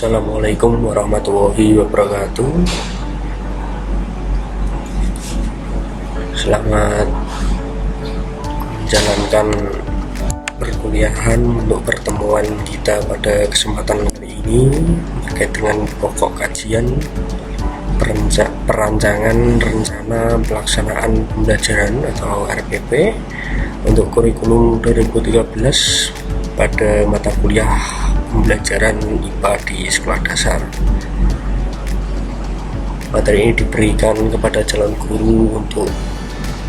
Assalamualaikum warahmatullahi wabarakatuh. Selamat menjalankan perkuliahan untuk pertemuan kita pada kesempatan kali ini terkait dengan pokok kajian perancangan rencana pelaksanaan pembelajaran atau RPP untuk kurikulum 2013 pada mata kuliah pembelajaran IPA di sekolah dasar. Materi ini diberikan kepada calon guru untuk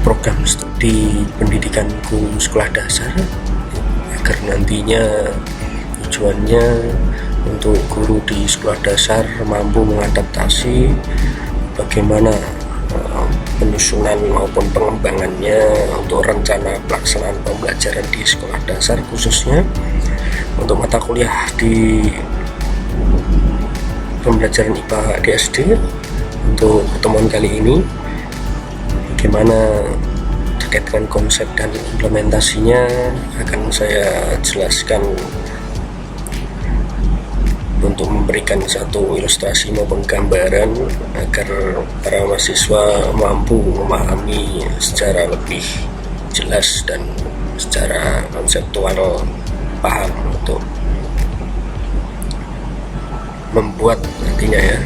program studi pendidikan guru sekolah dasar agar nantinya tujuannya untuk guru di sekolah dasar mampu mengadaptasi bagaimana penyusunan maupun pengembangannya untuk rencana pelaksanaan pembelajaran di sekolah dasar, khususnya untuk mata kuliah di pembelajaran IPA di SD. Untuk pertemuan kali ini bagaimana terkait dengan konsep dan implementasinya akan saya jelaskan untuk memberikan satu ilustrasi maupun gambaran agar para mahasiswa mampu memahami secara lebih jelas dan secara konseptual paham untuk membuat nantinya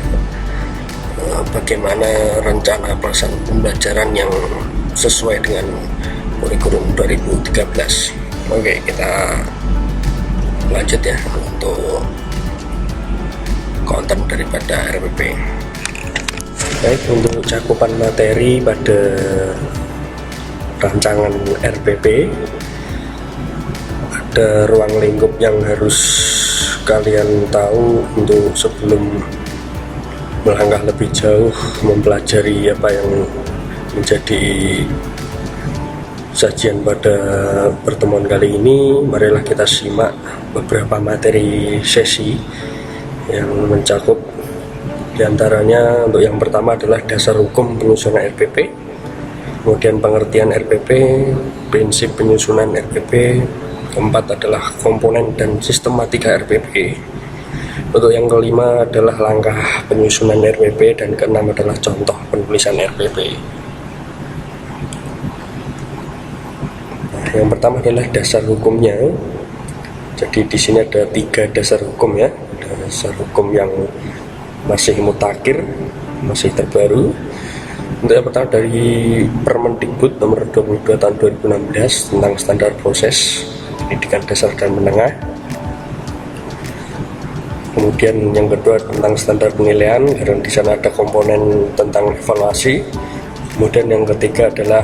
bagaimana rencana pelaksanaan pembelajaran yang sesuai dengan kurikulum 2013. Oke, kita lanjut ya untuk konten daripada RPP. Baik, untuk cakupan materi pada rancangan RPP, ada ruang lingkup yang harus kalian tahu untuk sebelum melangkah lebih jauh mempelajari apa yang menjadi sajian pada pertemuan kali ini. Marilah kita simak beberapa materi sesi yang mencakup diantaranya. Untuk yang pertama adalah dasar hukum penyusunan RPP, kemudian pengertian RPP, prinsip penyusunan RPP, keempat adalah komponen dan sistematika RPP, untuk yang kelima adalah langkah penyusunan RPP, dan keenam adalah contoh penulisan RPP. Yang pertama adalah dasar hukumnya. Jadi di sini ada 3 dasar hukum ya. Dasar hukum yang masih mutakhir, masih terbaru. Untuk yang pertama dari Permendikbud nomor 22 tahun 2016 tentang standar proses pendidikan dasar dan menengah. Kemudian yang kedua tentang standar penilaian, karena di sana ada komponen tentang evaluasi. Kemudian yang ketiga adalah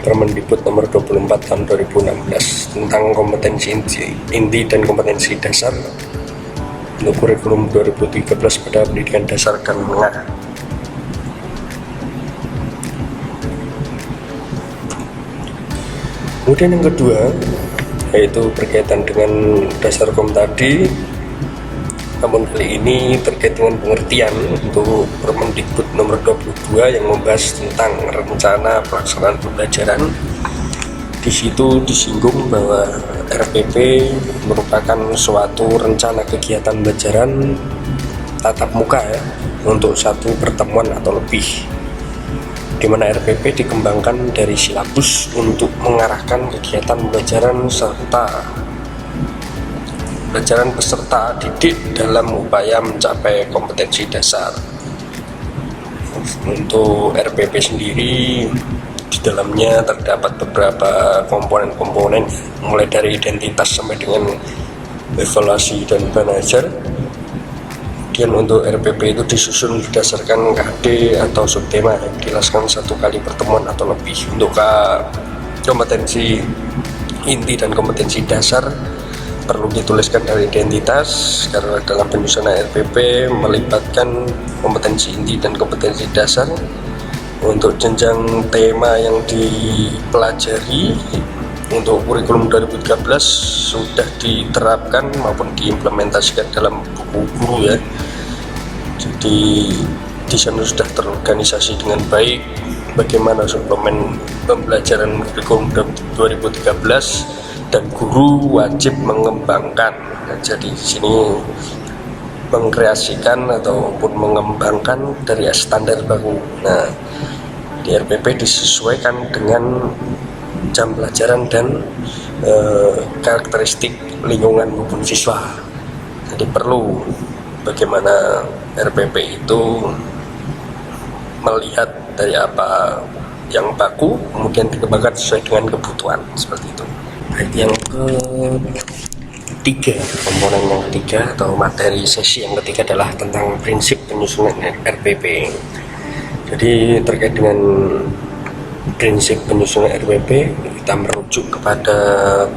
Permendikbud nomor 24 tahun 2016 tentang kompetensi inti dan kompetensi dasar untuk kurikulum 2013 pada pendidikan dasar dan menengah. Kemudian yang kedua yaitu berkaitan dengan dasar hukum tadi, namun kali ini terkait dengan pengertian untuk Permendikbud nomor 22 yang membahas tentang rencana pelaksanaan pembelajaran. Di situ disinggung bahwa RPP merupakan suatu rencana kegiatan pembelajaran tatap muka untuk satu pertemuan atau lebih, di mana RPP dikembangkan dari silabus untuk mengarahkan kegiatan pembelajaran pelajaran peserta didik dalam upaya mencapai kompetensi dasar. Untuk RPP sendiri, di dalamnya terdapat beberapa komponen-komponen, mulai dari identitas sampai dengan evaluasi dan manajer. Kemudian untuk RPP itu disusun berdasarkan KD atau subtema yang dijelaskan 1 kali pertemuan atau lebih. Untuk kompetensi inti dan kompetensi dasar perlu dituliskan dari identitas, karena dalam penyusunan RPP melibatkan kompetensi inti dan kompetensi dasar. Untuk jenjang tema yang dipelajari untuk kurikulum 2013 sudah diterapkan maupun diimplementasikan dalam buku guru ya. Jadi di sana sudah terorganisasi dengan baik bagaimana suplemen pembelajaran kurikulum 2013 dan guru wajib mengembangkan. Nah, jadi di sini mengkreasikan ataupun mengembangkan dari standar baru. Nah, di RPP disesuaikan dengan jam pelajaran dan karakteristik lingkungan maupun siswa. Jadi perlu bagaimana RPP itu melihat dari apa yang baku kemudian dikembangkan sesuai dengan kebutuhan, seperti itu. Baik, yang ketiga, komponen yang ketiga atau materi sesi yang ketiga adalah tentang prinsip penyusunan RPP. Jadi terkait dengan prinsip penyusunan RPP, kita merujuk kepada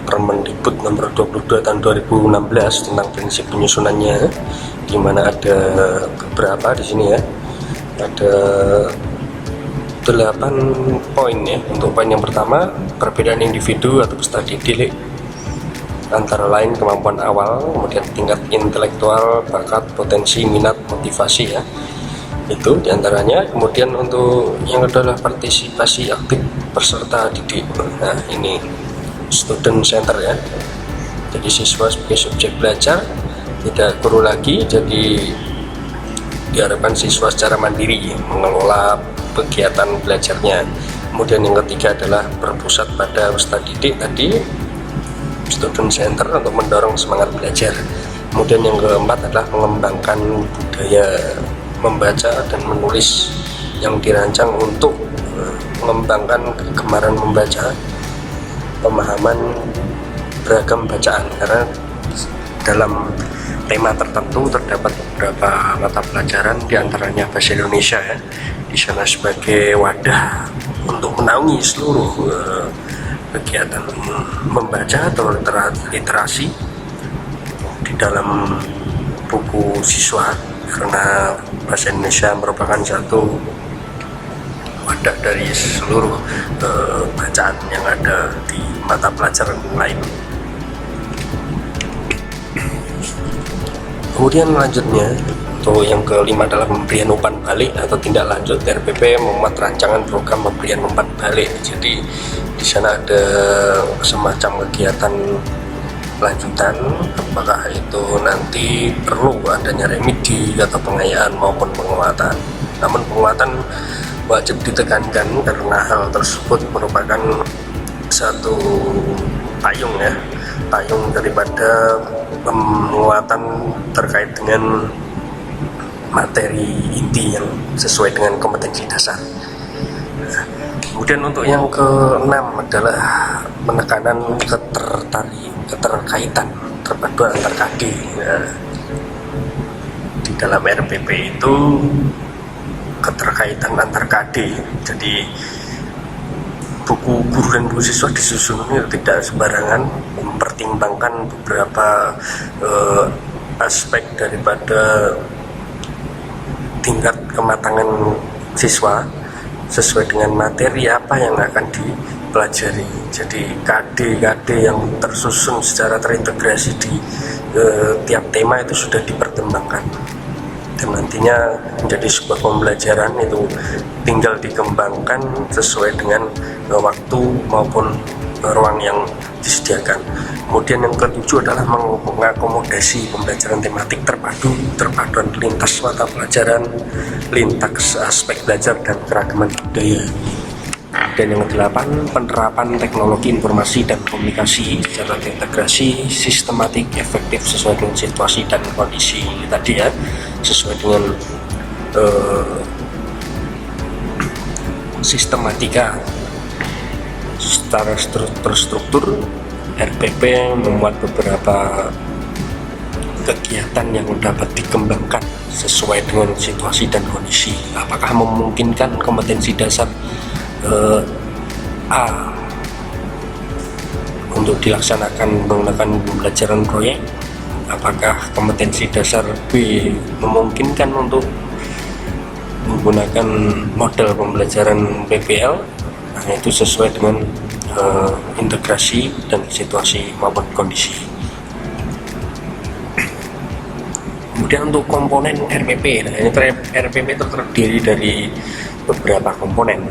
Permendikbud nomor 22 tahun 2016 tentang prinsip penyusunannya, di mana ada beberapa di sini ya. Ada 8 poin ya. Untuk poin yang pertama, perbedaan individu atau peserta didik antara lain kemampuan awal, kemudian tingkat intelektual, bakat, potensi, minat, motivasi ya. Itu diantaranya. Kemudian untuk yang kedua adalah partisipasi aktif peserta didik. Nah, ini student center ya. Jadi siswa sebagai subjek belajar, tidak guru lagi. Jadi diharapkan siswa secara mandiri mengelola kegiatan belajarnya. Kemudian yang ketiga adalah berpusat pada peserta didik tadi, student center, untuk mendorong semangat belajar. Kemudian yang keempat adalah mengembangkan budaya membaca dan menulis yang dirancang untuk mengembangkan kegemaran membaca, pemahaman beragam bacaan, karena dalam tema tertentu terdapat beberapa mata pelajaran, diantaranya bahasa Indonesia ya, di sana sebagai wadah untuk menaungi seluruh kegiatan membaca atau literasi di dalam buku siswa, karena bahasa Indonesia merupakan satu wadah dari seluruh bacaan yang ada di mata pelajaran lain. Kemudian lanjutnya, atau yang kelima adalah pemberian umpan balik atau tindak lanjut. RPP memuat rancangan program pemberian umpan balik. Jadi di sana ada semacam kegiatan lanjutan, apakah itu nanti perlu adanya remedi atau pengayaan maupun penguatan. Namun penguatan wajib ditekankan karena hal tersebut merupakan satu payung ya, payung daripada penguatan terkait dengan materi inti yang sesuai dengan kompetensi dasar. Kemudian untuk yang keenam adalah penekanan keterkaitan terpaduan antar KD. Nah, di dalam RPP itu keterkaitan antar KD. Jadi buku guru dan buku siswa disusun tidak sembarangan, mempertimbangkan beberapa aspek daripada tingkat kematangan siswa sesuai dengan materi apa yang akan dipelajari. Jadi KD-KD yang tersusun secara terintegrasi di tiap tema itu sudah dipertimbangkan, dan nantinya menjadi sebuah pembelajaran itu tinggal dikembangkan sesuai dengan waktu maupun ruang yang disediakan. Kemudian yang ketujuh adalah mengakomodasi pembelajaran tematik terpadu, terpaduan lintas mata pelajaran, lintas aspek belajar dan keragaman budaya. Dan yang kedelapan, penerapan teknologi informasi dan komunikasi secara terintegrasi, sistematik, efektif sesuai dengan situasi dan kondisi tadi ya, sesuai dengan sistematika secara terstruktur. RPP memuat beberapa kegiatan yang dapat dikembangkan sesuai dengan situasi dan kondisi. Apakah memungkinkan kompetensi dasar A untuk dilaksanakan menggunakan pembelajaran proyek? Apakah kompetensi dasar B memungkinkan untuk menggunakan model pembelajaran PBL? Nah, itu sesuai dengan integrasi dan situasi maupun kondisi. Kemudian untuk komponen RPP, nah ini RPP itu terdiri dari beberapa komponen.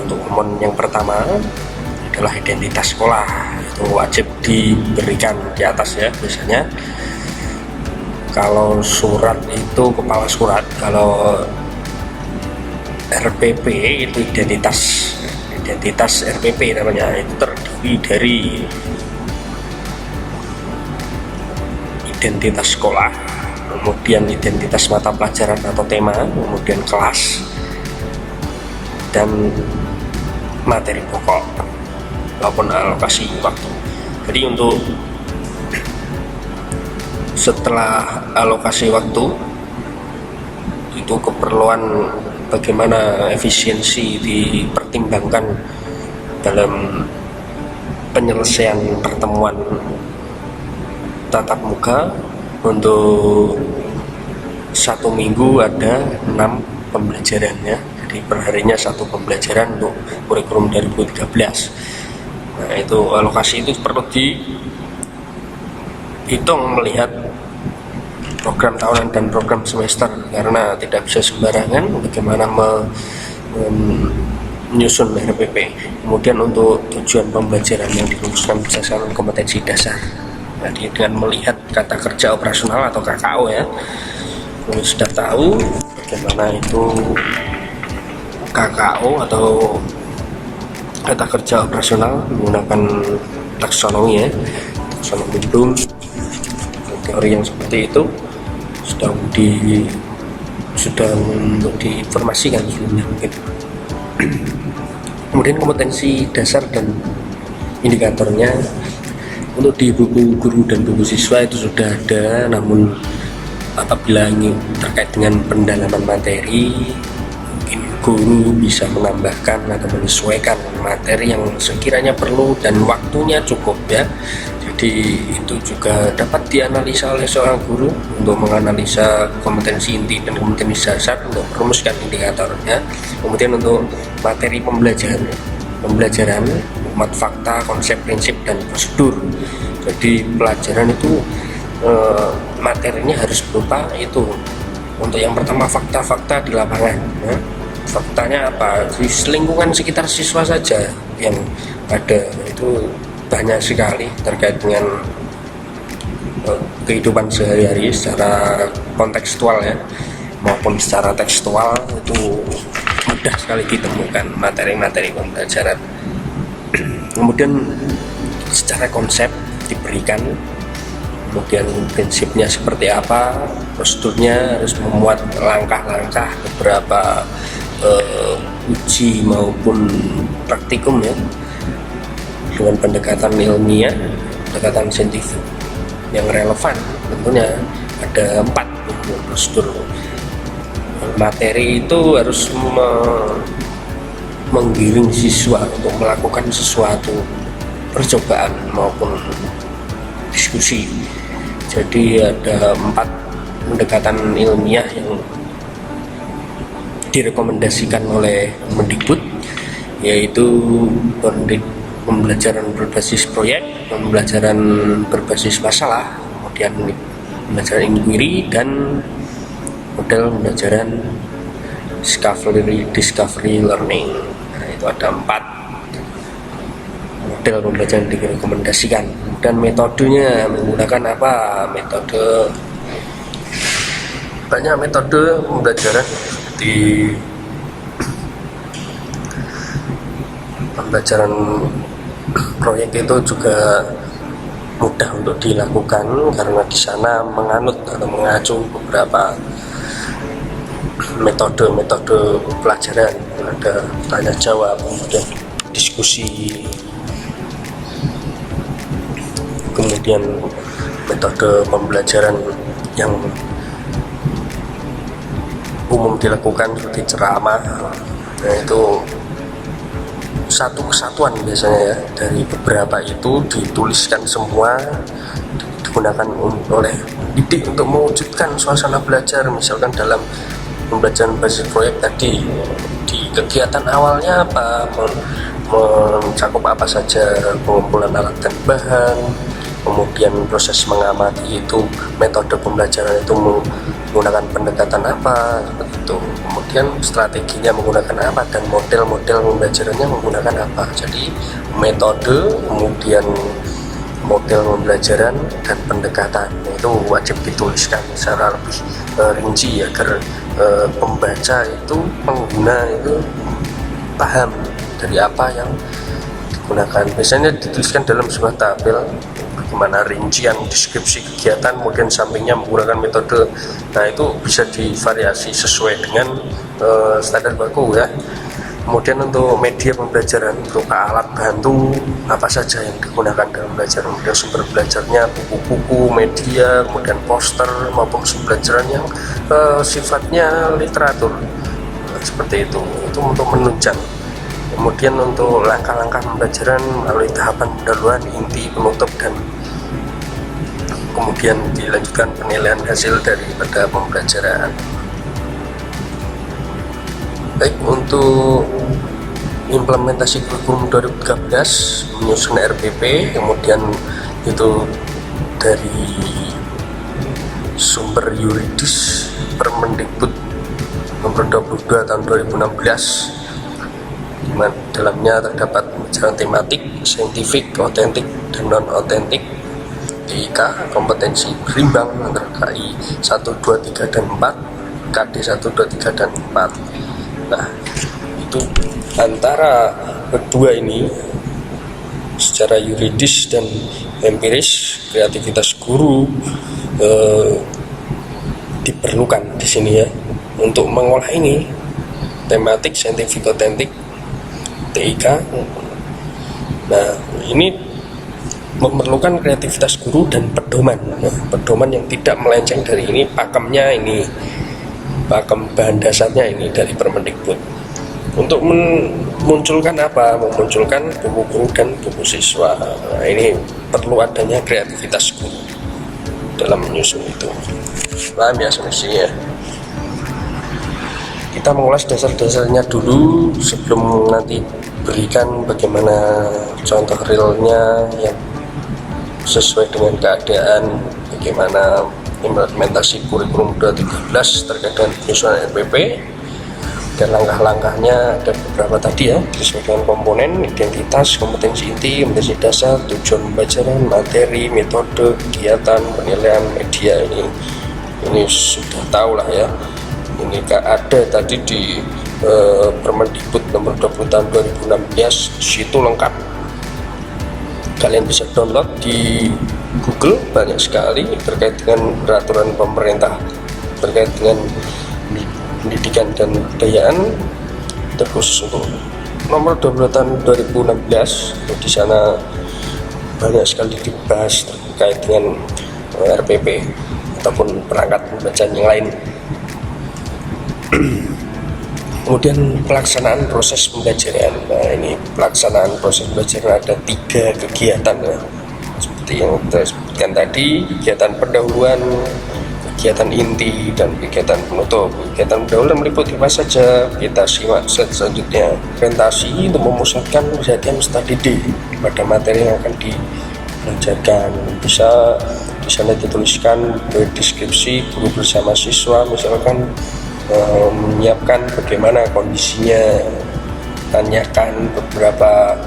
Untuk komponen yang pertama adalah identitas sekolah, itu wajib diberikan di atas ya biasanya. Kalau surat itu kepala surat, kalau RPP itu identitas RPP namanya, itu terdiri dari identitas sekolah, kemudian identitas mata pelajaran atau tema, kemudian kelas, dan materi pokok maupun alokasi waktu. Jadi untuk setelah alokasi waktu itu keperluan bagaimana efisiensi dipertimbangkan dalam penyelesaian pertemuan tatap muka. Untuk 1 minggu ada 6 pembelajaran ya, jadi perharinya 1 pembelajaran untuk kurikulum 2013. Nah, itu alokasi itu perlu dihitung melihat program tahunan dan program semester, karena tidak bisa sembarangan bagaimana menyusun RPP. Kemudian untuk tujuan pembelajaran yang dirumuskan berdasarkan kompetensi dasar, jadi dengan melihat kata kerja operasional atau KKO ya, kita sudah tahu bagaimana itu KKO atau kata kerja operasional menggunakan taksonomi ya, taksonomi Bloom, teori yang seperti itu sudah untuk diinformasikan sebelumnya mungkin. Kemudian kompetensi dasar dan indikatornya untuk di buku guru dan buku siswa itu sudah ada, namun apabila ingin terkait dengan pendalaman materi, mungkin guru bisa menambahkan atau menyesuaikan materi yang sekiranya perlu dan waktunya cukup ya. Jadi itu juga dapat dianalisa oleh seorang guru untuk menganalisa kompetensi inti dan kompetensi dasar untuk merumuskan indikatornya. Kemudian untuk materi pembelajaran muat fakta, konsep, prinsip, dan prosedur. Jadi pelajaran itu materinya harus berupa itu. Untuk yang pertama fakta-fakta di lapangan ya. Faktanya apa? Di lingkungan sekitar siswa saja yang ada, itu banyak sekali terkait dengan kehidupan sehari-hari secara kontekstual ya maupun secara tekstual, itu mudah sekali ditemukan materi-materi pembelajaran. Kemudian secara konsep diberikan, kemudian prinsipnya seperti apa, prosedurnya harus memuat langkah-langkah beberapa uji maupun praktikum ya, dengan pendekatan ilmiah, pendekatan saintifik yang relevan. Tentunya ada 4 prosedur. Materi itu harus menggiring siswa untuk melakukan sesuatu percobaan maupun diskusi. Jadi ada 4 pendekatan ilmiah yang direkomendasikan oleh Mendikbud, yaitu pembelajaran berbasis proyek, pembelajaran berbasis masalah, kemudian pembelajaran inquiry, dan model pembelajaran discovery learning. Nah, itu ada 4 model pembelajaran direkomendasikan. Dan metodenya menggunakan apa? Banyak metode pembelajaran, seperti pembelajaran proyek itu juga mudah untuk dilakukan karena di sana menganut atau mengacu beberapa metode pelajaran. Ada tanya jawab, kemudian diskusi, kemudian metode pembelajaran yang umum dilakukan seperti ceramah. Nah, itu satu kesatuan biasanya ya, dari beberapa itu dituliskan semua, digunakan oleh didik untuk mewujudkan suasana belajar. Misalkan dalam pembelajaran basis proyek tadi, di kegiatan awalnya apa, mencakup apa saja, pengumpulan alat dan bahan, kemudian proses mengamati itu, metode pembelajaran itu menggunakan pendekatan apa, seperti itu, kemudian strateginya menggunakan apa, dan model-model pembelajarannya menggunakan apa. Jadi metode, kemudian model pembelajaran dan pendekatan itu wajib dituliskan secara lebih rinci agar pembaca itu, pengguna itu paham dari apa yang digunakan. Biasanya dituliskan dalam sebuah tabel bagaimana rincian deskripsi kegiatan, kemudian sampingnya menggunakan metode. Nah, itu bisa divariasi sesuai dengan standar baku ya. Kemudian untuk media pembelajaran berupa alat bantu apa saja yang digunakan dalam belajar, kemudian sumber belajarnya, buku-buku, media, kemudian poster maupun sumber pembelajaran yang sifatnya literatur, seperti itu untuk menunjang. Kemudian untuk langkah-langkah pembelajaran melalui tahapan pendahuluan, inti, penutup, dan kemudian dilanjutkan penilaian hasil daripada pembelajaran. Baik, untuk implementasi kurikulum 2013 menyusun RPP, kemudian itu dari sumber yuridis Permendikbud nomor 22 tahun 2016, di mana dalamnya terdapat pembicaraan tematik, saintifik, otentik, dan non-otentik, TIK, kompetensi berimbang antara KI 1, 2, 3, dan 4, KD 1, 2, 3, dan 4. Nah, itu antara kedua ini secara yuridis dan empiris, kreativitas guru diperlukan di sini ya untuk mengolah ini tematik, saintifik, otentik, TIK. Nah, ini memerlukan kreativitas guru dan pedoman. Nah, pedoman yang tidak melenceng dari ini, pakemnya ini, pakem bahan dasarnya ini dari Permendikbud. Untuk memunculkan apa? Memunculkan buku guru dan buku siswa. Nah, ini perlu adanya kreativitas guru dalam menyusun itu. Paham ya semestinya? Kita mengulas dasar-dasarnya dulu sebelum nanti berikan bagaimana contoh realnya yang sesuai dengan keadaan, bagaimana implementasi kurikulum 2013 terkait dengan penyusunan RPP, dan langkah-langkahnya ada beberapa tadi ya, sesuai dengan komponen, identitas, kompetensi inti, kompetensi dasar, tujuan pembelajaran, materi, metode, kegiatan, penilaian, media. Ini sudah tahu lah ya. Ini ada tadi di Permendikbud nomor 20 tahun 2016, situ lengkap. Kalian bisa download di Google, banyak sekali terkait dengan peraturan pemerintah terkait dengan pendidikan dan kebudayaan, terkhusus untuk nomor 20 tahun 2016. Di sana banyak sekali dibahas terkait dengan RPP ataupun perangkat pembelajaran yang lain. Kemudian pelaksanaan proses pembelajaran. Nah, ini pelaksanaan proses pembelajaran ada 3 kegiatan ya. Seperti yang kita sebutkan tadi, kegiatan pendahuluan, kegiatan inti, dan kegiatan penutup. Kegiatan pendahuluan meliputi apa saja? Kita simak selanjutnya. Orientasi untuk memusatkan perhatian peserta didik pada materi yang akan diajarkan. Bisa di sana dituliskan deskripsi guru bersama siswa, misalkan menyiapkan bagaimana kondisinya, tanyakan beberapa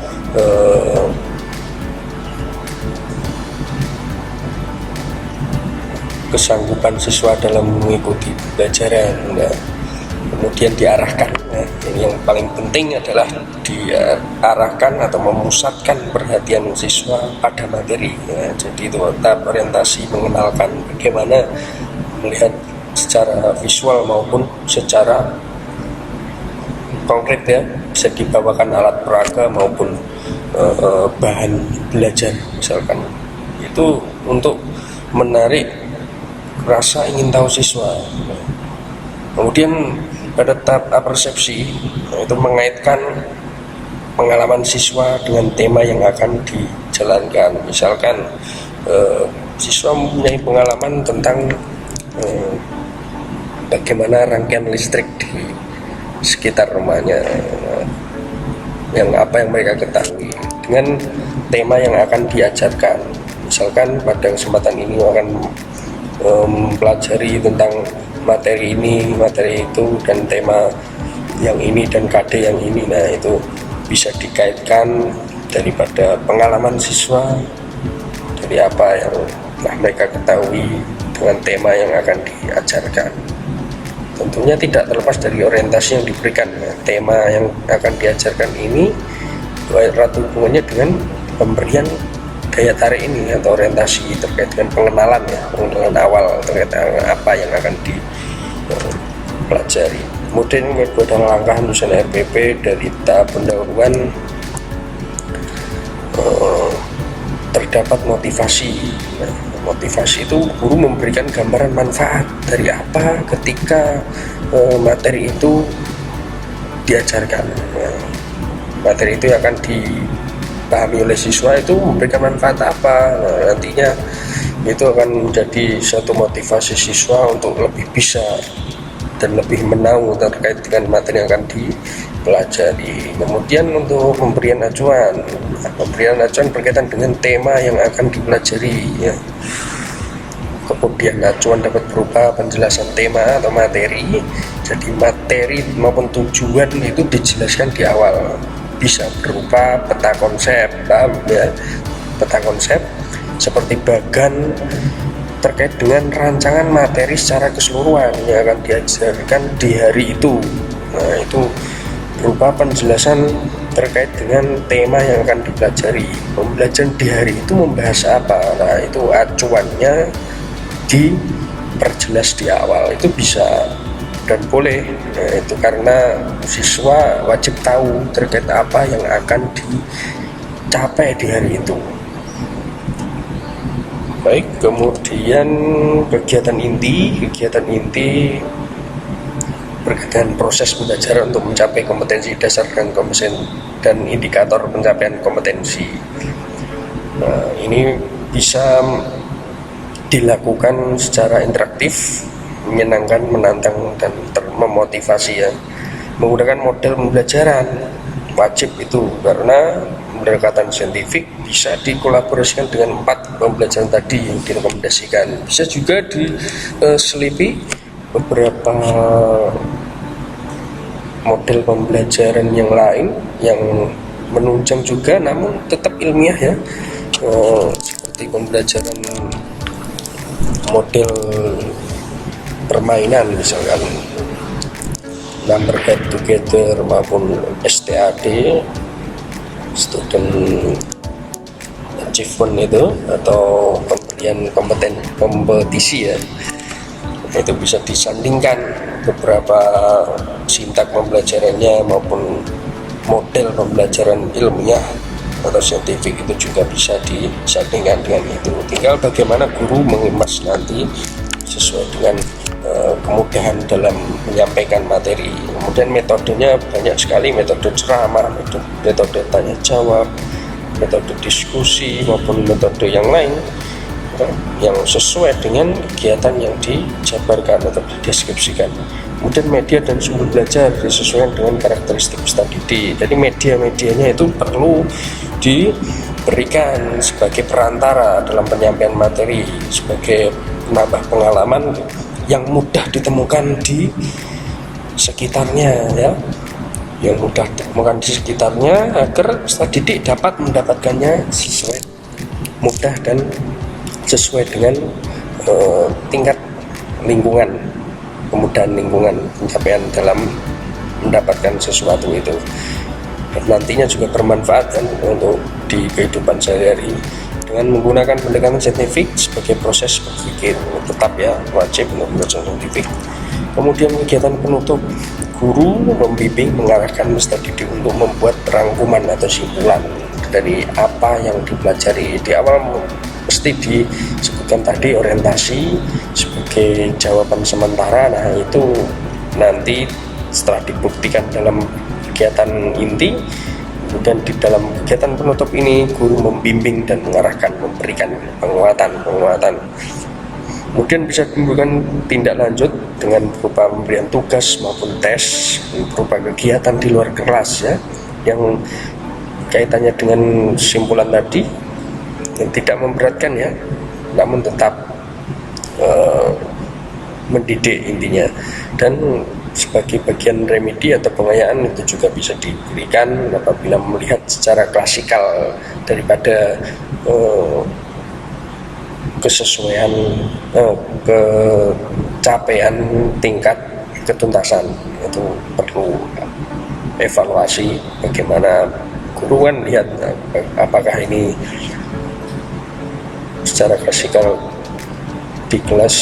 kesanggupan siswa dalam mengikuti pembelajaran. Nah, kemudian diarahkan. Nah, ini yang paling penting adalah diarahkan atau memusatkan perhatian siswa pada materi. Nah, jadi itu tahap orientasi, mengenalkan bagaimana melihat secara visual maupun secara konkret ya, bisa dibawakan alat peraga maupun bahan belajar misalkan. Itu untuk menarik rasa ingin tahu siswa. Kemudian pada tahap apersepsi, itu mengaitkan pengalaman siswa dengan tema yang akan dijalankan. Misalkan siswa mempunyai pengalaman tentang bagaimana rangkaian listrik di sekitar rumahnya, yang apa yang mereka ketahui dengan tema yang akan diajarkan. Misalkan pada kesempatan ini akan mempelajari tentang materi ini, materi itu, dan tema yang ini dan KD yang ini. Nah, itu bisa dikaitkan daripada pengalaman siswa seperti apa yang telah mereka ketahui dengan tema yang akan diajarkan. Tentunya tidak terlepas dari orientasi yang diberikan. Tema yang akan diajarkan ini erat hubungannya dengan pemberian daya tarik ini atau orientasi terkait dengan pengenalan awal terkait dengan apa yang akan dipelajari. Kemudian kedua adalah langkah penyusunan RPP dari tahap pendahuluan. Terdapat motivasi. Motivasi itu guru memberikan gambaran manfaat dari apa ketika materi itu diajarkan. Materi itu akan dipahami oleh siswa itu memberikan manfaat apa. Nantinya itu akan menjadi satu motivasi siswa untuk lebih bisa dan lebih menahu terkait dengan materi yang akan dipelajari. Kemudian untuk pemberian acuan berkaitan dengan tema yang akan dipelajari ya. Kemudian acuan dapat berupa penjelasan tema atau materi. Jadi materi maupun tujuan itu dijelaskan di awal. Bisa berupa peta konsep, paham ya? Peta konsep seperti bagan terkait dengan rancangan materi secara keseluruhan yang akan diajarkan di hari itu. Nah, itu berupa penjelasan terkait dengan tema yang akan dipelajari. Pembelajaran di hari itu membahas apa? Nah, itu acuannya diperjelas di awal. Itu bisa dan boleh. Nah, itu karena siswa wajib tahu terkait apa yang akan dicapai di hari itu. Baik, kemudian kegiatan inti berkaitan proses pembelajaran untuk mencapai kompetensi dasar dan indikator pencapaian kompetensi. Nah, ini bisa dilakukan secara interaktif, menyenangkan, menantang, dan memotivasi ya. Menggunakan model pembelajaran wajib itu karena pendekatan saintifik bisa dikolaborasikan dengan 4 pembelajaran tadi yang direkomendasikan. Bisa juga diselipi beberapa model pembelajaran yang lain yang menunjang juga namun tetap ilmiah ya, seperti pembelajaran model permainan misalkan number head together maupun STAD, student achievement itu atau pemberian kompetisi ya. Itu bisa disandingkan beberapa sintak pembelajarannya maupun model pembelajaran ilmiah atau saintifik itu juga bisa disandingkan dengan itu. Tinggal bagaimana guru mengemas nanti sesuai dengan kemudahan dalam menyampaikan materi. Kemudian metodenya banyak sekali, metode ceramah, metode tanya jawab, metode diskusi maupun metode yang lain yang sesuai dengan kegiatan yang dijabarkan atau dideskripsikan. Kemudian media dan sumber belajar disesuaikan dengan karakteristik peserta didik. Jadi media-medianya itu perlu diberikan sebagai perantara dalam penyampaian materi, sebagai penambah pengalaman yang mudah ditemukan di sekitarnya ya, yang mudah ditemukan di sekitarnya agar peserta didik dapat mendapatkannya sesuai mudah dan sesuai dengan tingkat lingkungan, kemudahan lingkungan pencapaian dalam mendapatkan sesuatu itu, dan nantinya juga bermanfaat kan untuk di kehidupan sehari-hari. Dengan menggunakan pendekatan saintifik sebagai proses berpikir tetap ya wajib untuk belajar saintifik. Kemudian kegiatan penutup, guru membimbing mengarahkan peserta didik untuk membuat rangkuman atau simpulan dari apa yang dipelajari. Di awal mesti disebutkan tadi orientasi sebagai jawaban sementara. Nah itu nanti setelah dibuktikan dalam kegiatan inti, kemudian di dalam kegiatan penutup ini guru membimbing dan mengarahkan, memberikan penguatan. Kemudian bisa diberikan tindak lanjut dengan berupa pemberian tugas maupun tes, berupa kegiatan di luar kelas ya, yang kaitannya dengan simpulan tadi, yang tidak memberatkan ya, namun tetap mendidik intinya. Dan sebagai bagian remedi atau pengayaan itu juga bisa diberikan apabila melihat secara klasikal daripada kesesuaian kecapaian tingkat ketuntasan. Itu perlu evaluasi bagaimana guru kan lihat apakah ini secara klasikal di kelas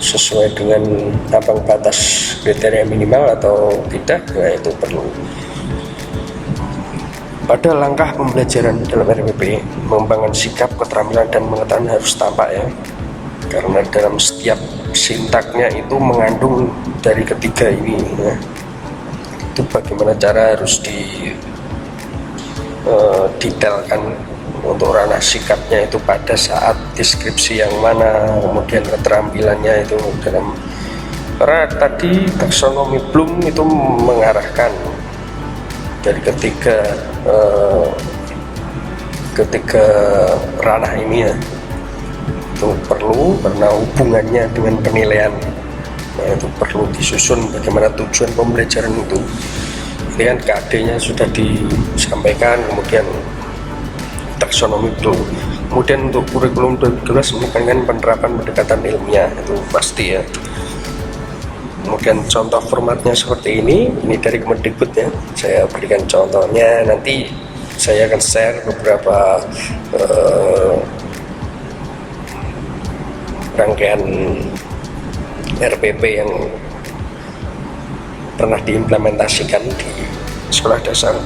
sesuai dengan ambang batas kriteria minimal atau tidak. Nah, itu perlu. Pada langkah pembelajaran dalam RPP, mengembangkan sikap, keterampilan, dan pengetahuan harus tampak ya, karena dalam setiap sintaknya itu mengandung dari ketiga ini ya. Itu bagaimana cara harus detailkan untuk ranah sikapnya itu pada saat deskripsi yang mana, kemudian keterampilannya itu dalam, karena tadi taksonomi Bloom itu mengarahkan dari ketiga ranah ini ya, itu perlu karena hubungannya dengan penilaian. Nah, itu perlu disusun bagaimana tujuan pembelajaran itu. Ini kan KD-nya sudah disampaikan, kemudian taksonomi Bloom. Kemudian untuk kurikulum 2012 menekankan penerapan pendekatan ilmiah, itu pasti ya. Kemudian contoh formatnya seperti ini dari Kemendikbud ya. Saya berikan contohnya, nanti saya akan share beberapa rangkaian RPP yang pernah diimplementasikan di sekolah dasar.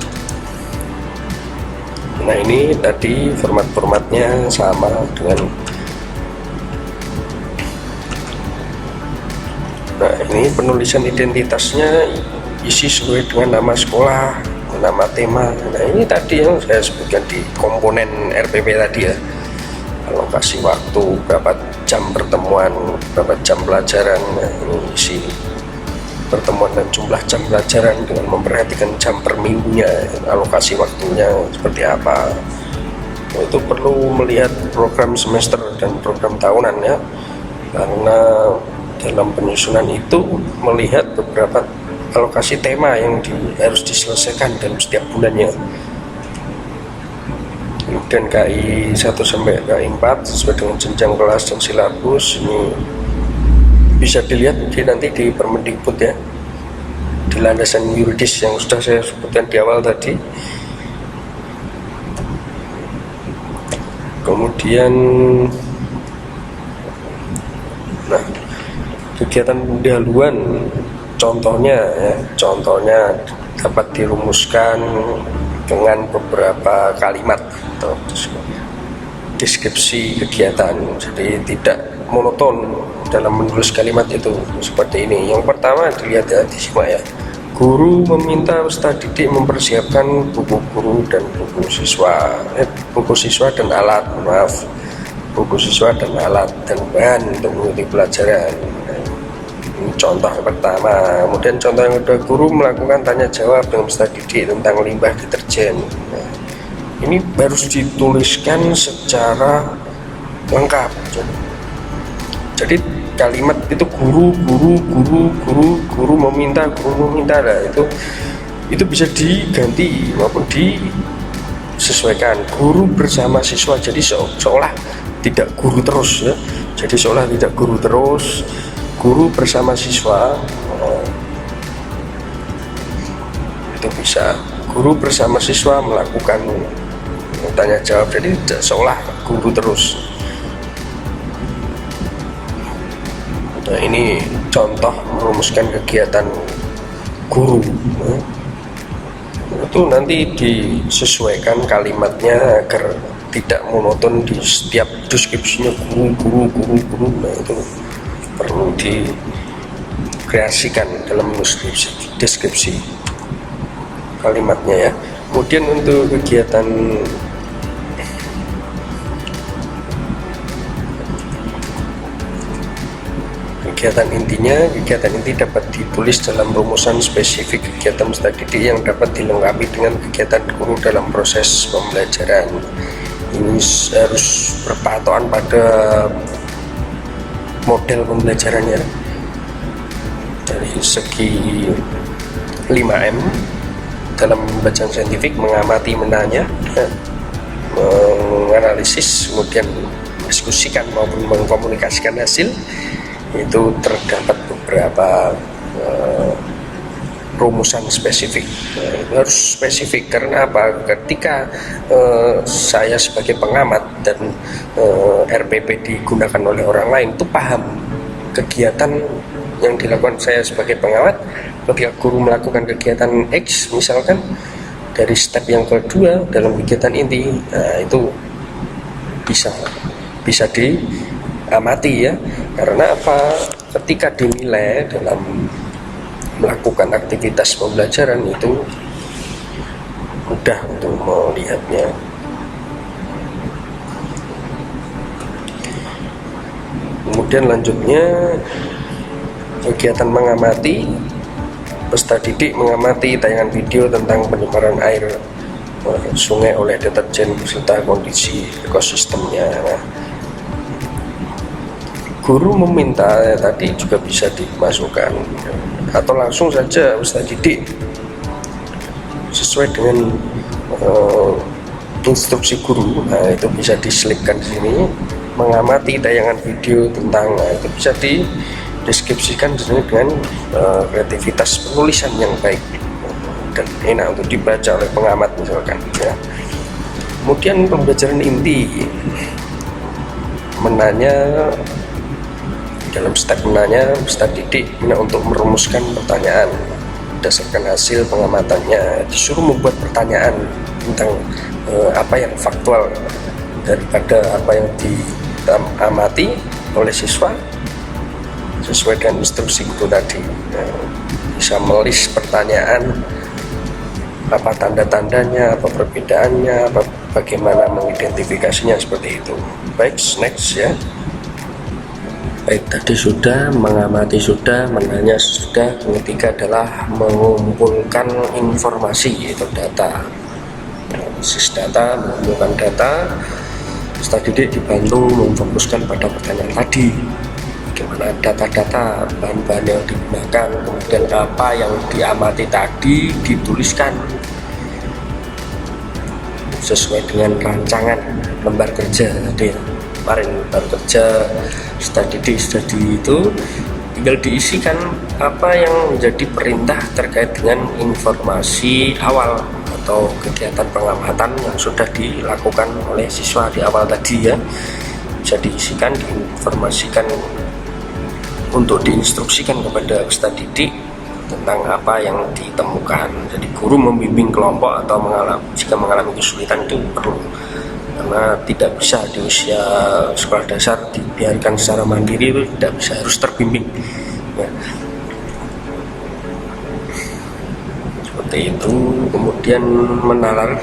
Nah, ini tadi formatnya sama dengan, nah ini penulisan identitasnya isi sesuai dengan nama sekolah, nama tema. Nah, ini tadi yang saya sebutkan di komponen RPP tadi ya, alokasi waktu, berapa jam pertemuan, berapa jam pelajaran. Nah, ini isi pertemuan dan jumlah jam pelajaran dengan memperhatikan jam per minggunya, alokasi waktunya seperti apa. Itu perlu melihat program semester dan program tahunan ya, karena dalam penyusunan itu melihat beberapa alokasi tema yang harus diselesaikan dalam setiap bulannya. Kemudian KI 1 sampai KI 4 sesuai dengan jenjang kelas dan silabus, ini bisa dilihat nanti di Permendikbud ya, di landasan yuridis yang sudah saya sebutkan di awal tadi. Kemudian nah, kegiatan pendahuluan contohnya dapat dirumuskan dengan beberapa kalimat atau deskripsi kegiatan, jadi tidak monoton dalam menulis kalimat itu seperti ini. Yang pertama dilihat ya, disimak ya. Guru meminta peserta didik mempersiapkan buku guru dan buku siswa dan alat, buku siswa dan alat dan bahan untuk mengikuti pelajaran. Ini contoh yang pertama. Kemudian contoh yang kedua, guru melakukan tanya jawab dengan peserta didik tentang limbah deterjen. Nah, ini harus dituliskan secara lengkap. Jadi kalimat itu guru meminta lah, itu bisa diganti maupun disesuaikan. Guru bersama siswa, jadi seolah tidak guru terus ya. Jadi seolah tidak guru terus, guru bersama siswa. Itu bisa guru bersama siswa melakukan tanya jawab, jadi seolah guru terus. Nah, ini contoh merumuskan kegiatan guru. Itu nanti disesuaikan kalimatnya agar tidak monoton di setiap deskripsinya guru. Nah, itu perlu dikreasikan dalam deskripsi kalimatnya ya. Kemudian untuk kegiatan inti dapat ditulis dalam rumusan spesifik kegiatan peserta didik yang dapat dilengkapi dengan kegiatan guru dalam proses pembelajaran. Ini harus berpatokan pada model pembelajarannya dari segi 5M dalam pembelajaran saintifik: mengamati, menanya, menganalisis, kemudian mendiskusikan maupun mengkomunikasikan hasil, itu terdapat beberapa rumusan spesifik. Itu harus spesifik karena apa? Ketika saya sebagai pengamat dan RPP digunakan oleh orang lain itu paham kegiatan yang dilakukan saya sebagai pengamat, ketika guru melakukan kegiatan X misalkan dari step yang kedua dalam kegiatan inti, nah, itu bisa diamati ya. Karena apa? Ketika dinilai dalam melakukan aktivitas pembelajaran itu mudah untuk melihatnya. Kemudian lanjutnya kegiatan mengamati, peserta didik mengamati tayangan video tentang pencemaran air sungai oleh deterjen serta kondisi ekosistemnya. Nah, guru meminta tadi juga bisa dimasukkan atau langsung saja peserta didik sesuai dengan instruksi guru. Nah, itu bisa diselipkan di sini, mengamati tayangan video tentang, nah, itu bisa dideskripsikan dengan kreativitas penulisan yang baik dan enak untuk dibaca oleh pengamat misalkan ya. Kemudian pembelajaran inti, menanya dalam step menanya peserta didik untuk merumuskan pertanyaan berdasarkan hasil pengamatannya, disuruh membuat pertanyaan tentang apa yang faktual daripada apa yang diamati oleh siswa sesuai dengan instruksi itu tadi. Bisa melis pertanyaan, apa tanda-tandanya, apa perbedaannya, apa bagaimana mengidentifikasinya, seperti itu. Baik, next ya. Baik, tadi sudah, mengamati sudah, menanya sudah. Yang ketiga adalah mengumpulkan informasi, yaitu data. Basis data, mengumpulkan data. Peserta didik dibantu memfokuskan pada pertanyaan tadi. Bagaimana data-data, bahan-bahan yang digunakan, kemudian apa yang diamati tadi dituliskan sesuai dengan rancangan lembar kerja tadi. Kemarin lembar kerja studi itu tinggal diisikan apa yang menjadi perintah terkait dengan informasi awal atau kegiatan pengamatan yang sudah dilakukan oleh siswa di awal tadi ya. Bisa diisikan, diinformasikan untuk diinstruksikan kepada peserta didik tentang apa yang ditemukan. Jadi guru membimbing kelompok atau jika mengalami kesulitan itu perlu, karena tidak bisa di usia sekolah dasar dibiarkan secara mandiri, itu tidak bisa, harus terbimbing ya. Seperti itu. Kemudian menalar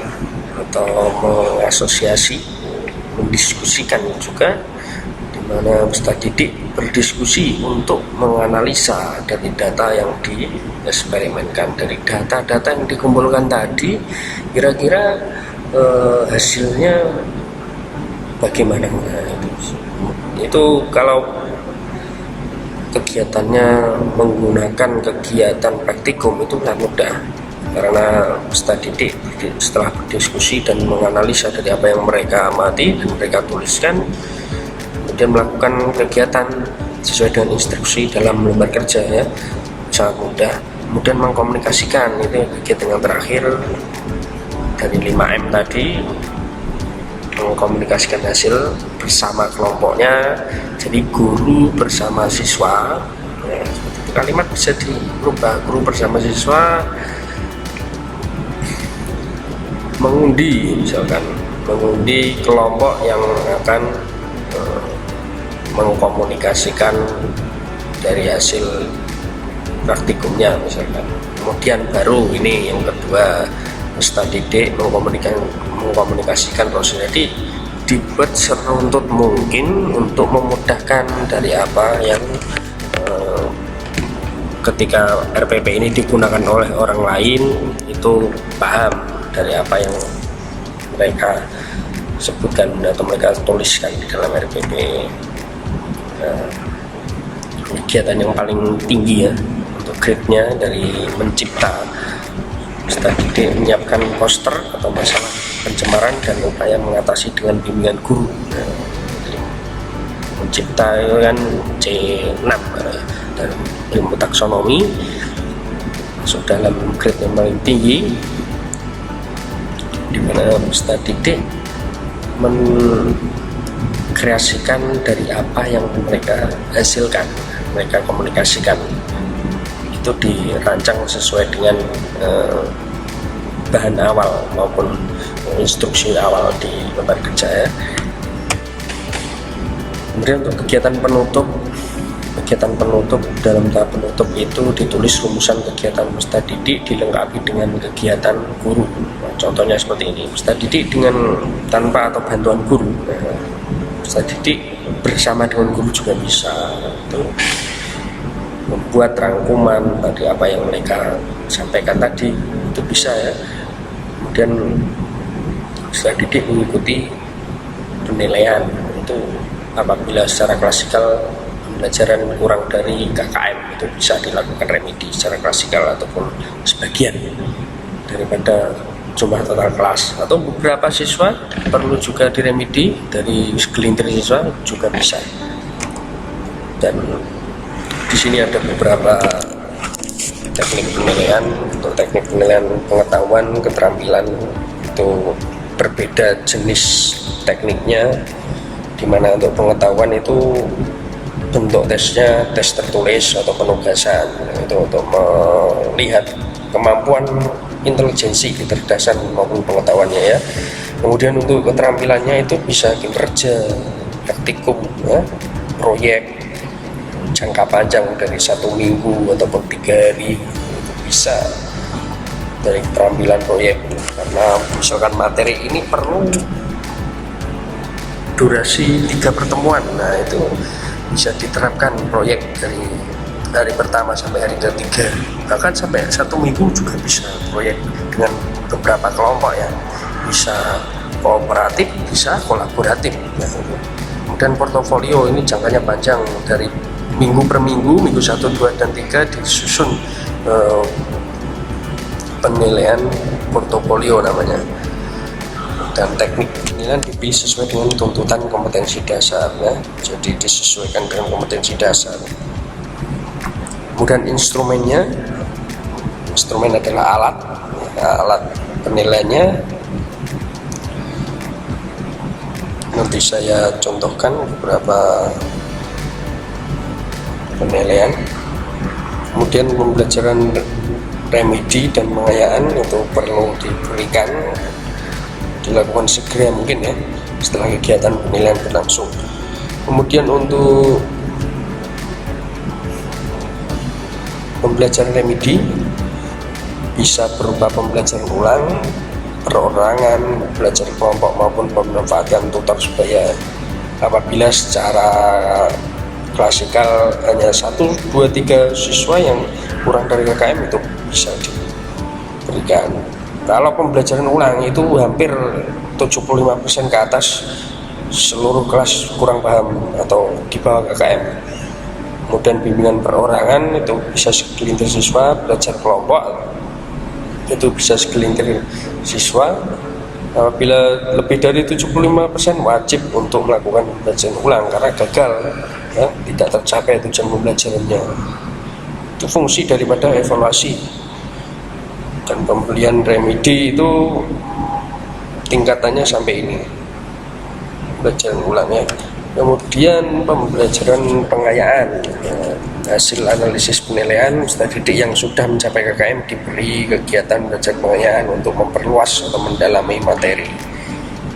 atau mengasosiasi, mendiskusikan juga, di mana peserta didik berdiskusi untuk menganalisa dari data yang dieksperimenkan, dari data-data yang dikumpulkan tadi, kira-kira hasilnya bagaimana. Itu kalau kegiatannya menggunakan kegiatan praktikum itu tidak mudah, karena peserta didik setelah berdiskusi dan menganalisa dari apa yang mereka amati dan mereka tuliskan, kemudian melakukan kegiatan sesuai dengan instruksi dalam lembar kerja ya, sangat mudah. Kemudian mengkomunikasikan, itu kegiatan yang terakhir dari 5M tadi, mengkomunikasikan hasil bersama kelompoknya, jadi guru bersama siswa ya, kalimat bisa dirubah, guru bersama siswa mengundi, misalkan mengundi kelompok yang akan mengkomunikasikan dari hasil praktikumnya misalkan. Kemudian baru ini yang kedua, peserta didik mengkomunikasikan proses. Jadi dibuat seruntut mungkin untuk memudahkan dari apa yang ketika RPP ini digunakan oleh orang lain itu paham dari apa yang mereka sebutkan atau mereka tuliskan di dalam RPP. Kegiatan yang paling tinggi ya untuk grade-nya dari mencipta, peserta didik menyiapkan poster atau masalah pencemaran dan upaya mengatasi dengan bimbingan guru. pencipta kan C6 dalam ilmu taksonomi, masuk dalam grade yang paling tinggi, di mana Ustadz Didik mengkreasikan dari apa yang mereka hasilkan, mereka komunikasikan, itu dirancang sesuai dengan bahan awal maupun instruksi awal di lembar kerja ya. Kemudian untuk kegiatan penutup dalam tahap penutup itu ditulis rumusan kegiatan Ustadz Didik dilengkapi dengan kegiatan guru. Nah, contohnya seperti ini, Ustadz Didik dengan tanpa atau bantuan guru, Ustadz Didik bersama dengan guru juga bisa. Itu membuat rangkuman tadi apa yang mereka sampaikan tadi, itu bisa ya. Kemudian Ustadz Didik mengikuti penilaian, itu apabila secara klasikal pembelajaran kurang dari KKM itu bisa dilakukan remedi secara klasikal ataupun sebagian daripada jumlah total kelas, atau beberapa siswa perlu juga diremedi dari segelintir siswa juga bisa. Dan di sini ada beberapa teknik penilaian. Untuk teknik penilaian pengetahuan keterampilan itu berbeda jenis tekniknya, dimana untuk pengetahuan itu bentuk tesnya tes tertulis atau penugasan, itu untuk melihat kemampuan intelijensi, kecerdasan maupun pengetahuannya ya. Kemudian untuk keterampilannya itu bisa kinerja, praktikum ya, proyek jangka panjang dari 1 minggu ataupun 3 hari, itu bisa dari keterampilan proyek. Karena misalkan materi ini perlu durasi 3 pertemuan, nah itu bisa diterapkan proyek dari hari pertama sampai hari ketiga, bahkan sampai 1 minggu juga bisa proyek dengan beberapa kelompok ya, bisa kooperatif, bisa kolaboratif. Nah, kemudian portofolio ini jangkanya panjang, dari minggu per minggu, minggu 1, 2, dan 3 disusun penilaian portofolio namanya. Dan teknik penilaian dipilih sesuai dengan tuntutan kompetensi dasar ya, jadi disesuaikan dengan kompetensi dasar. Kemudian instrumen adalah alat penilaiannya. Nanti saya contohkan beberapa penilaian. Kemudian pembelajaran remedi dan pengayaan itu perlu dilakukan segera mungkin ya, setelah kegiatan penilaian berlangsung. Kemudian untuk pembelajaran remedi bisa berupa pembelajaran ulang, perorangan, belajar kelompok maupun pemanfaatan tutor sebaya. Apabila secara klasikal hanya 1, 2, 3 siswa yang kurang dari KKM itu bisa diberikan. Kalau pembelajaran ulang itu hampir 75% ke atas seluruh kelas kurang paham atau di bawah KKM. Kemudian bimbingan perorangan itu bisa segelintir siswa, belajar kelompok itu bisa segelintir siswa. Apabila lebih dari 75% wajib untuk melakukan pembelajaran ulang karena gagal ya, tidak tercapai tujuan pembelajarannya. Itu fungsi daripada evaluasi. Dan pembelian remedi itu tingkatannya sampai ini, pembelajaran ulangnya. Kemudian pembelajaran pengayaan ya, hasil analisis penilaian Ustadz Didik yang sudah mencapai KKM diberi kegiatan belajar pengayaan untuk memperluas atau mendalami materi.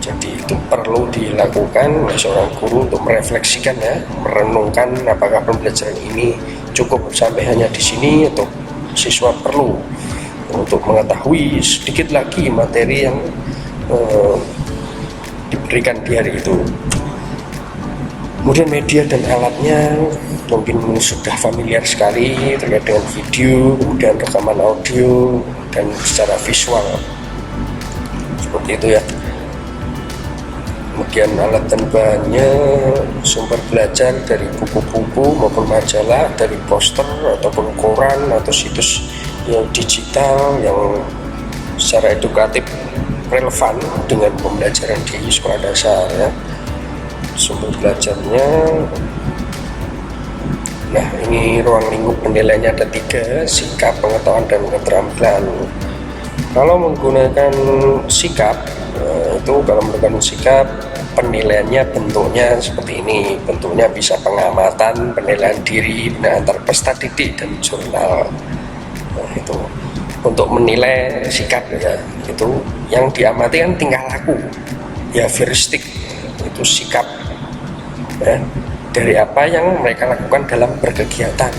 Jadi itu perlu dilakukan oleh seorang guru untuk merefleksikan ya, merenungkan apakah pembelajaran ini cukup sampai hanya di sini atau siswa perlu untuk mengetahui sedikit lagi materi yang diberikan di hari itu. Kemudian media dan alatnya mungkin sudah familiar sekali terkait dengan video, kemudian rekaman audio dan secara visual seperti itu ya. Kemudian alat dan bahannya, sumber belajar dari buku-buku maupun majalah, dari poster ataupun koran atau situs yang digital yang secara edukatif relevan dengan pembelajaran di sekolah dasar ya. sumber belajarnya. Nah, ini ruang lingkup penilaiannya ada 3, sikap, pengetahuan, dan keterampilan. Kalau menggunakan sikap, itu kalau menggunakan sikap, penilaiannya bentuknya seperti ini. Bentuknya bisa pengamatan, penilaian diri, antar peserta didik, dan jurnal. Nah, itu untuk menilai sikap ya, itu yang diamati kan tingkah laku, behavioristik, itu sikap ya, dari apa yang mereka lakukan dalam berkegiatan.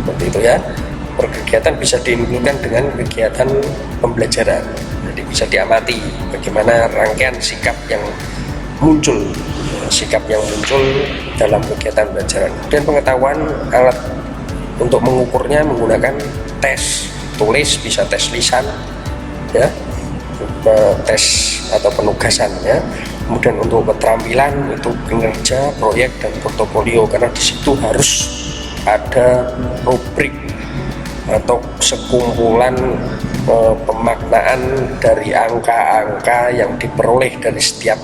Seperti itu ya. Berkegiatan bisa diinginkan dengan kegiatan pembelajaran. Jadi bisa diamati bagaimana rangkaian sikap yang muncul dalam kegiatan pembelajaran. Dan pengetahuan, alat untuk mengukurnya menggunakan tes tulis, bisa tes lisan ya, tes atau penugasan ya. Kemudian untuk keterampilan itu kinerja, proyek, dan portofolio, karena di situ harus ada rubrik atau sekumpulan pemaknaan dari angka-angka yang diperoleh dari setiap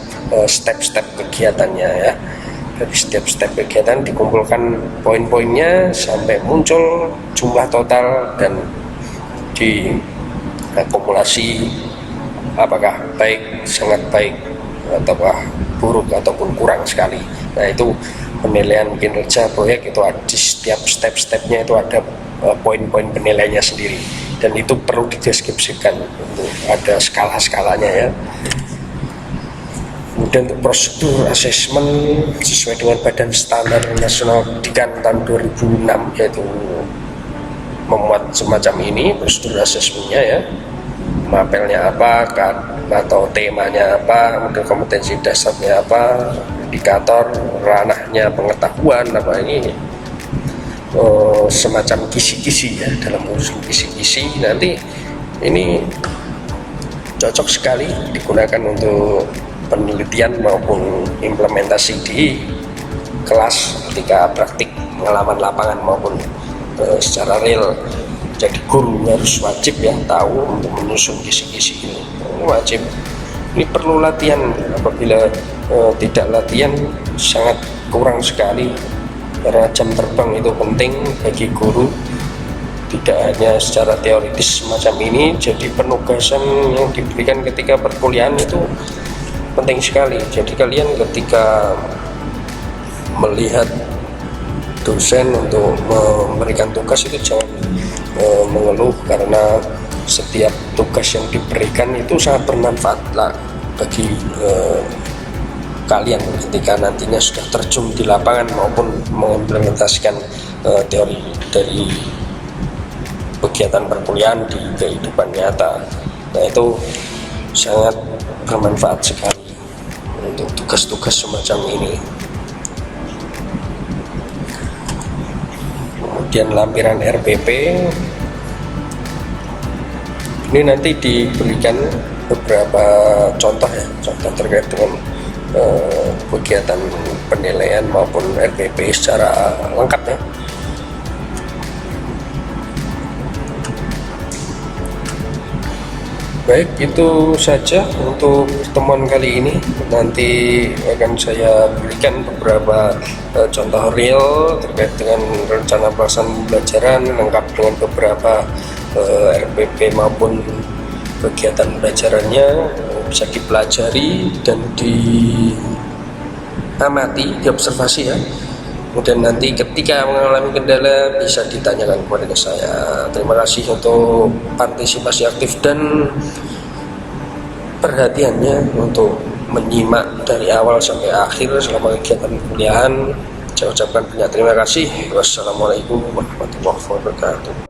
step-step kegiatannya ya. Dari setiap step kegiatan dikumpulkan poin-poinnya sampai muncul jumlah total dan diakumulasi apakah baik, sangat baik, ataukah buruk ataupun kurang sekali. Nah, itu penilaian kinerja proyek itu di setiap step-stepnya itu ada poin-poin penilaiannya sendiri, dan itu perlu dideskripsikan, ada skala-skalanya ya. Kemudian untuk prosedur asesmen sesuai dengan Badan Standar Nasional Pendidikan tahun 2006, yaitu memuat semacam ini prosedur asesmennya ya, mapelnya apa atau temanya apa, kemudian kompetensi dasarnya apa, indikator, ranahnya pengetahuan apa, ini semacam kisi-kisi ya. Dalam urusan kisi-kisi nanti ini cocok sekali digunakan untuk penelitian maupun implementasi di kelas ketika praktik pengalaman lapangan maupun secara real. Jadi guru harus wajib ya tahu untuk menyusun kisi-kisi ini, wajib. Ini perlu latihan, apabila tidak latihan sangat kurang sekali, karena jam terbang itu penting bagi guru, tidak hanya secara teoritis semacam ini. Jadi penugasan yang diberikan ketika perkuliahan itu penting sekali. Jadi kalian ketika melihat dosen untuk memberikan tugas itu jangan mengeluh, karena setiap tugas yang diberikan itu sangat bermanfaat lah bagi kalian ketika nantinya sudah terjun di lapangan maupun mengimplementasikan teori dari kegiatan perkuliahan di kehidupan nyata. Nah, itu sangat bermanfaat sekali untuk tugas-tugas semacam ini. Kemudian lampiran RPP ini nanti diberikan beberapa contoh ya, contoh terkait dengan kegiatan penilaian maupun RPP secara lengkap ya. Baik, itu saja untuk pertemuan kali ini. Nanti akan saya berikan beberapa contoh real terkait dengan rencana pelaksanaan pembelajaran lengkap dengan beberapa RPP maupun kegiatan pembelajarannya, bisa dipelajari dan diamati, diobservasi ya. Kemudian nanti ketika mengalami kendala bisa ditanyakan kepada saya. Terima kasih untuk partisipasi aktif dan perhatiannya untuk menyimak dari awal sampai akhir selama kegiatan kuliahan. Saya ucapkan banyak terima kasih. Wassalamualaikum warahmatullahi wabarakatuh.